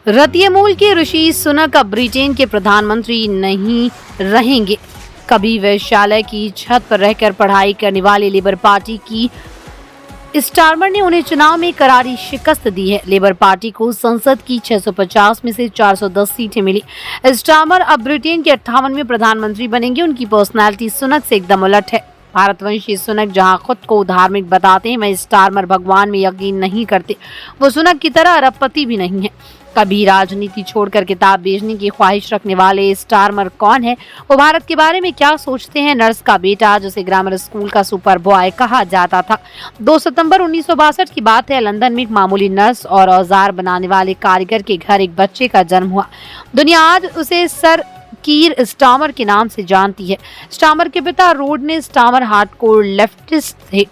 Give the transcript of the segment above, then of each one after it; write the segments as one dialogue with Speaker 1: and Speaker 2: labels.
Speaker 1: रतियामूल के ऋषि सुनक अब ब्रिटेन के प्रधानमंत्री नहीं रहेंगे। कभी वैश्यालय की छत पर रहकर पढ़ाई करने वाले लेबर पार्टी की स्टारमर ने उन्हें चुनाव में करारी शिकस्त दी है। लेबर पार्टी को संसद की 650 में से 410 सीटें मिली। स्टारमर अब ब्रिटेन के 58वें प्रधानमंत्री बनेंगे। उनकी पर्सनैलिटी सुनक से एकदम उलट है। भारतवंशी सुनक जहां खुद को धार्मिक बताते हैं, वहीं स्टारमर भगवान में यकीन नहीं करते। वो सुनक की तरह अरबपति भी नहीं है। कभी राजनीति छोड़कर किताब बेचने की ख्वाहिश रखने वाले स्टारमर कौन है, वो भारत के बारे में क्या सोचते हैं? नर्स का बेटा, जिसे ग्रामर स्कूल का सुपर बॉय कहा जाता था। 2 सितंबर 1962 की बात है। लंदन में एक मामूली नर्स और औजार बनाने वाले कारीगर के घर एक बच्चे का जन्म हुआ। दुनिया आज उसे सर कीर स्टारमर के नाम से जानती है। स्टारमर के पिता रोडने स्टारमर हार्डकोर लेफ्टिस्ट थे,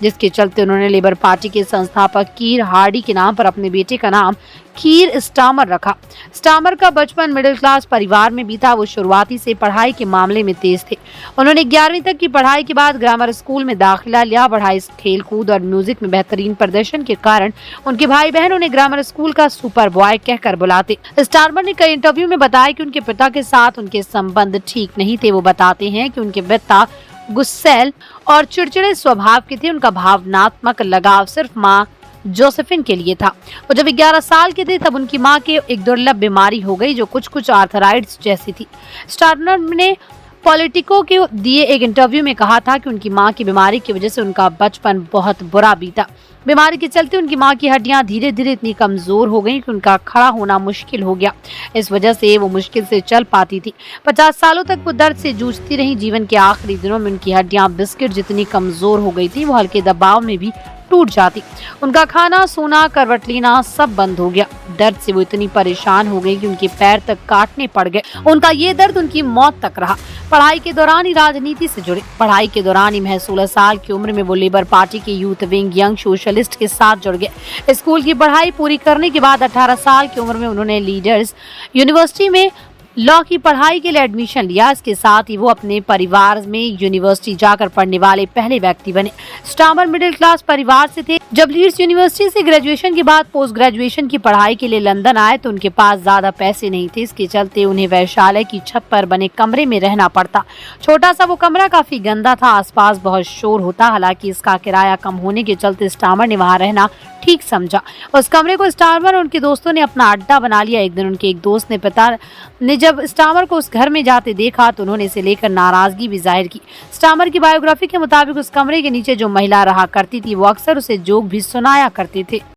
Speaker 1: जिसके चलते उन्होंने लेबर पार्टी के संस्थापक कीर हार्डी के नाम पर अपने बेटे का नाम कीर स्टारमर रखा। स्टारमर का बचपन मिडिल क्लास परिवार में बीता। वो शुरुआती से पढ़ाई के मामले में तेज थे। उन्होंने 11वीं तक की पढ़ाई के बाद ग्रामर स्कूल में दाखिला लिया। पढ़ाई, खेल कूद और म्यूजिक में बेहतरीन प्रदर्शन के कारण उनके भाई बहन उन्हें ग्रामर स्कूल का सुपर बॉय कहकर बुलाते। स्टारमर ने कई इंटरव्यू में बताया कि उनके पिता के साथ उनके संबंध ठीक नहीं थे। वो बताते हैं कि उनके पिता गुस्सैल और चिड़चिड़े स्वभाव के थे। उनका भावनात्मक लगाव सिर्फ माँ जोसेफिन के लिए था। वो जब 11 साल के थे, तब उनकी माँ के एक दुर्लभ बीमारी हो गई, जो कुछ आर्थराइटिस जैसी थी। स्टारमर ने पॉलिटिको के दिए एक इंटरव्यू में कहा था कि उनकी माँ की बीमारी की वजह से उनका बचपन बहुत बुरा बीता। बीमारी के चलते उनकी माँ की हड्डियां धीरे धीरे इतनी कमजोर हो गईं कि उनका खड़ा होना मुश्किल हो गया। इस वजह से वो मुश्किल से चल पाती थी। 50 सालों तक वो दर्द से जूझती रही। जीवन के आखिरी दिनों में उनकी हड्डियां बिस्किट जितनी कमजोर हो गई थी। वो हल्के दबाव में भी टूट जाती। उनका खाना, सोना, करवट लेना सब बंद हो गया। दर्द से वो इतनी परेशान हो गई कि उनके पैर तक काटने पड़ गए। उनका ये दर्द उनकी मौत तक रहा। पढ़ाई के दौरान ही राजनीति से जुड़े। पढ़ाई के दौरान ही महज 16 साल की उम्र में वो लेबर पार्टी के यूथ विंग यंग सोशलिस्ट के साथ जुड़ गए। स्कूल की पढ़ाई पूरी करने के बाद 18 साल की उम्र में उन्होंने लीडर्स यूनिवर्सिटी में लॉ की पढ़ाई के लिए एडमिशन लिया। इसके साथ ही वो अपने परिवार में यूनिवर्सिटी जाकर पढ़ने वाले पहले व्यक्ति बने। स्टारमर मिडिल क्लास परिवार से थे। जब लीड्स यूनिवर्सिटी से ग्रेजुएशन के बाद पोस्ट ग्रेजुएशन की पढ़ाई के लिए लंदन आए, तो उनके पास ज्यादा पैसे नहीं थे। इसके चलते उन्हें वैश्यालय की छत पर बने कमरे में रहना पड़ता। छोटा सा वो कमरा काफी गंदा था। आसपास बहुत शोर होता। हालांकि इसका किराया कम होने के चलते स्टारमर ने वहां रहना ठीक समझा। उस कमरे को स्टारमर और उनके दोस्तों ने अपना अड्डा बना लिया। एक दिन उनके एक दोस्त ने पिता ने जब स्टारमर को उस घर में जाते देखा, तो उन्होंने इसे लेकर नाराजगी भी जाहिर की। स्टारमर की बायोग्राफी के मुताबिक उस कमरे के नीचे जो महिला रहा करती थी, वो अक्सर उसे जोक भी सुनाया करते थे।